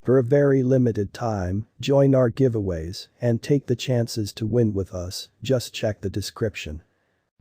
For a very limited time, join our giveaways and take the chances to win with us. Just check the description.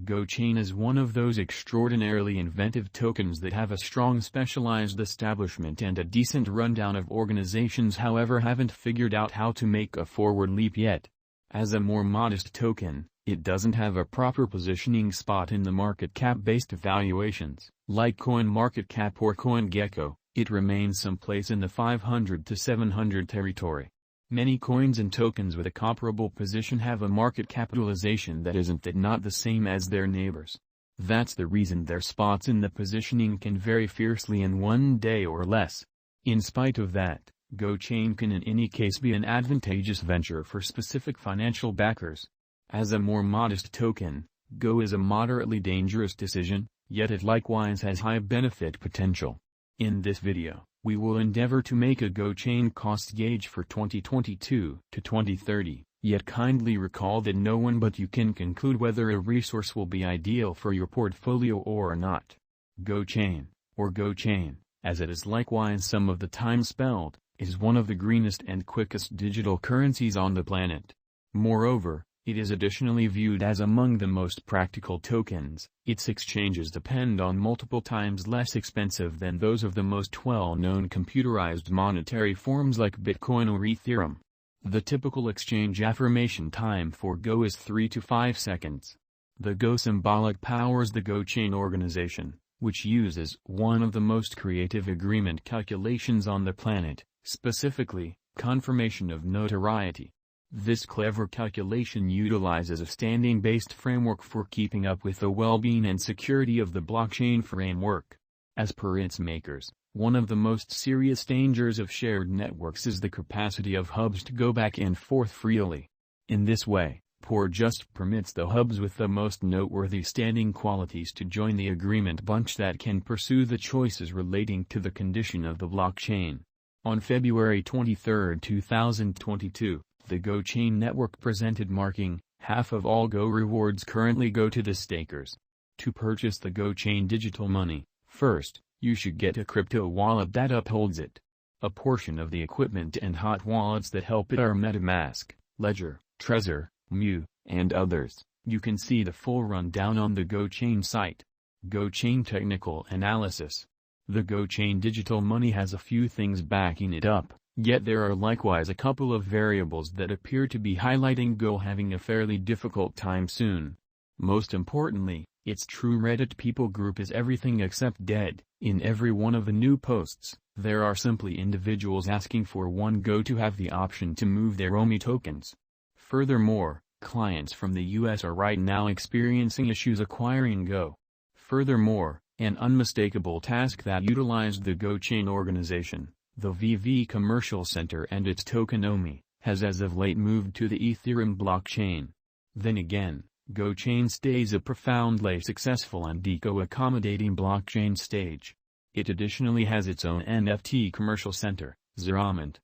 Gochain is one of those extraordinarily inventive tokens that have a strong specialized establishment and a decent rundown of organizations, however haven't figured out how to make a forward leap yet. As a more modest token, it doesn't have a proper positioning spot in the market cap-based evaluations, like CoinMarketCap or CoinGecko. It remains someplace in the 500 to 700 territory. Many coins and tokens with a comparable position have a market capitalization that isn't not the same as their neighbors. That's the reason their spots in the positioning can vary fiercely in one day or less. In spite of that, Gochain can in any case be an advantageous venture for specific financial backers. As a more modest token, Go is a moderately dangerous decision, yet it likewise has high benefit potential. In this video, we will endeavor to make a Gochain cost gauge for 2022 to 2030, yet kindly recall that no one but you can conclude whether a resource will be ideal for your portfolio or not. Gochain, or Gochain, as it is likewise some of the time spelled, is one of the greenest and quickest digital currencies on the planet. Moreover, it is additionally viewed as among the most practical tokens. Its exchanges depend on multiple times less expensive than those of the most well-known computerized monetary forms like Bitcoin or Ethereum. The typical exchange affirmation time for Go is 3 to 5 seconds. The Go symbolic powers the Gochain organization, which uses one of the most creative agreement calculations on the planet, specifically, confirmation of notoriety. This clever calculation utilizes a standing-based framework for keeping up with the well-being and security of the blockchain framework. As per its makers, one of the most serious dangers of shared networks is the capacity of hubs to go back and forth freely. In this way, POR just permits the hubs with the most noteworthy standing qualities to join the agreement bunch that can pursue the choices relating to the condition of the blockchain. On February 23, 2022, the Gochain network presented marking, half of all Go rewards currently go to the stakers. To purchase the Gochain digital money, first, you should get a crypto wallet that upholds it. A portion of the equipment and hot wallets that help it are MetaMask, Ledger, Trezor, Mu, and others. You can see the full rundown on the Gochain site. Gochain technical analysis. The Gochain digital money has a few things backing it up. Yet there are likewise a couple of variables that appear to be highlighting Go having a fairly difficult time soon. Most importantly, its true Reddit people group is everything except dead. In every one of the new posts, there are simply individuals asking for one Go to have the option to move their OMI tokens. Furthermore, clients from the US are right now experiencing issues acquiring Go. Furthermore, an unmistakable task that utilized the Gochain organization, the VV Commercial Center and its token OMI, has as of late moved to the Ethereum blockchain. Then again, Gochain stays a profoundly successful and eco-accommodating blockchain stage. It additionally has its own NFT commercial center, Zeramant.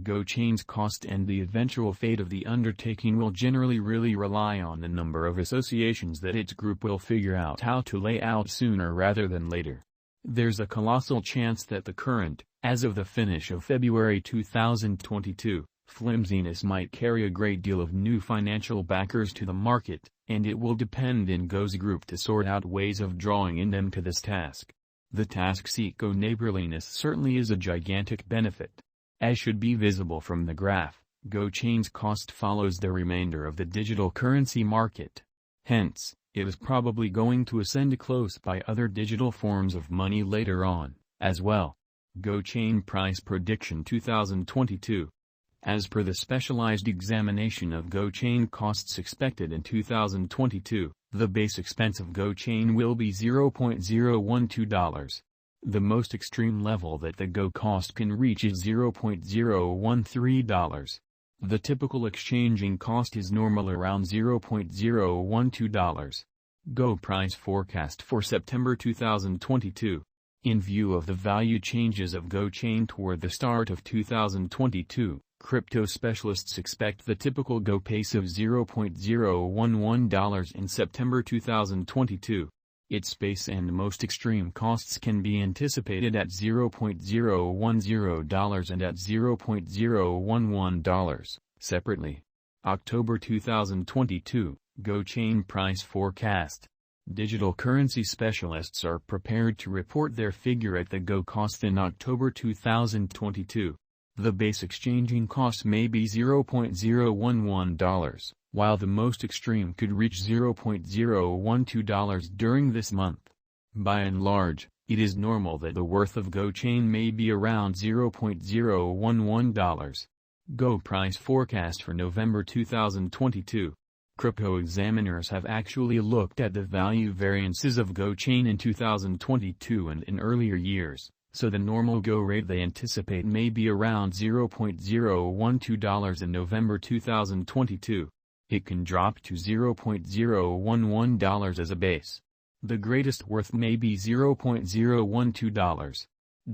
Gochain's cost and the eventual fate of the undertaking will generally really rely on the number of associations that its group will figure out how to lay out sooner rather than later. There's a colossal chance that the current, as of the finish of February 2022, flimsiness might carry a great deal of new financial backers to the market, and it will depend in Go's group to sort out ways of drawing in them to this task. The task's eco-neighborliness certainly is a gigantic benefit. As should be visible from the graph, Gochain's cost follows the remainder of the digital currency market. Hence, it is probably going to ascend close by other digital forms of money later on, as well. Gochain Price Prediction 2022. As per the specialized examination of Gochain costs expected in 2022, the base expense of Gochain will be $0.012. The most extreme level that the Go cost can reach is $0.013. The typical exchanging cost is normal around $0.012. Go price forecast for September 2022. In view of the value changes of Gochain toward the start of 2022, crypto specialists expect the typical Go pace of $0.011 in September 2022. Its base and most extreme costs can be anticipated at $0.010 and at $0.011, separately. October 2022, Gochain Price Forecast. Digital currency specialists are prepared to report their figure at the Go cost in October 2022. The base exchanging cost may be $0.011, while the most extreme could reach $0.012 during this month. By and large, it is normal that the worth of Gochain may be around $0.011. Go price forecast for November 2022. Crypto examiners have actually looked at the value variances of Gochain in 2022 and in earlier years, so the normal Go rate they anticipate may be around $0.012 in November 2022. It can drop to $0.011 as a base. The greatest worth may be $0.012.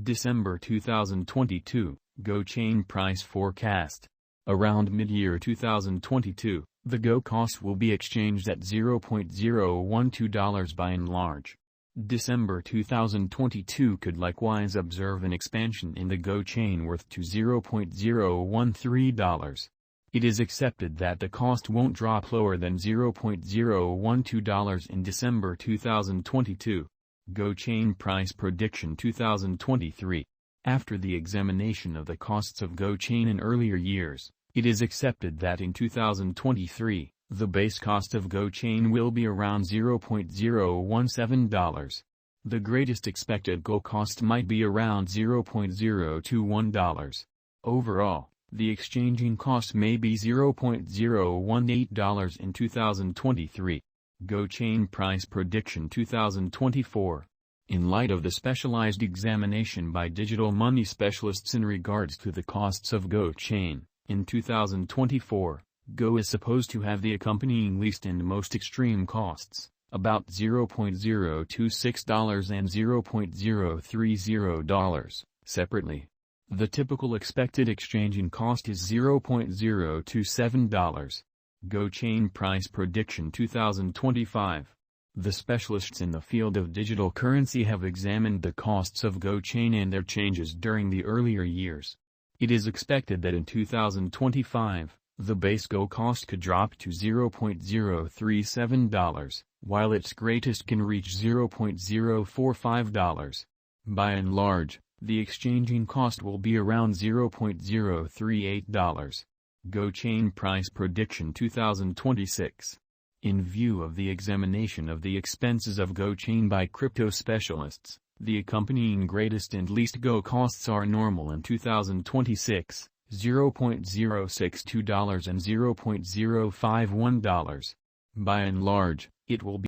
December 2022, Gochain Price Forecast. Around mid-year 2022, the Go cost will be exchanged at $0.012 by and large. December 2022 could likewise observe an expansion in the Gochain worth to $0.013. It is accepted that the cost won't drop lower than $0.012 in December 2022. Gochain Price Prediction 2023. After the examination of the costs of Gochain in earlier years, it is accepted that in 2023, the base cost of Gochain will be around $0.017. The greatest expected Go cost might be around $0.021. Overall, the exchanging cost may be $0.018 in 2023. Gochain Price Prediction 2024. In light of the specialized examination by digital money specialists in regards to the costs of Gochain, in 2024, Go is supposed to have the accompanying least and most extreme costs, about $0.026 and $0.030, separately. The typical expected exchanging cost is $0.027. Gochain Price Prediction 2025. The specialists in the field of digital currency have examined the costs of Gochain and their changes during the earlier years. It is expected that in 2025, the base Go cost could drop to $0.037, while its greatest can reach $0.045. By and large, the exchanging cost will be around $0.038. Gochain Price Prediction 2026. In view of the examination of the expenses of Gochain by crypto specialists, the accompanying greatest and least Go costs are normal in 2026, $0.062 and $0.051. By and large, it will be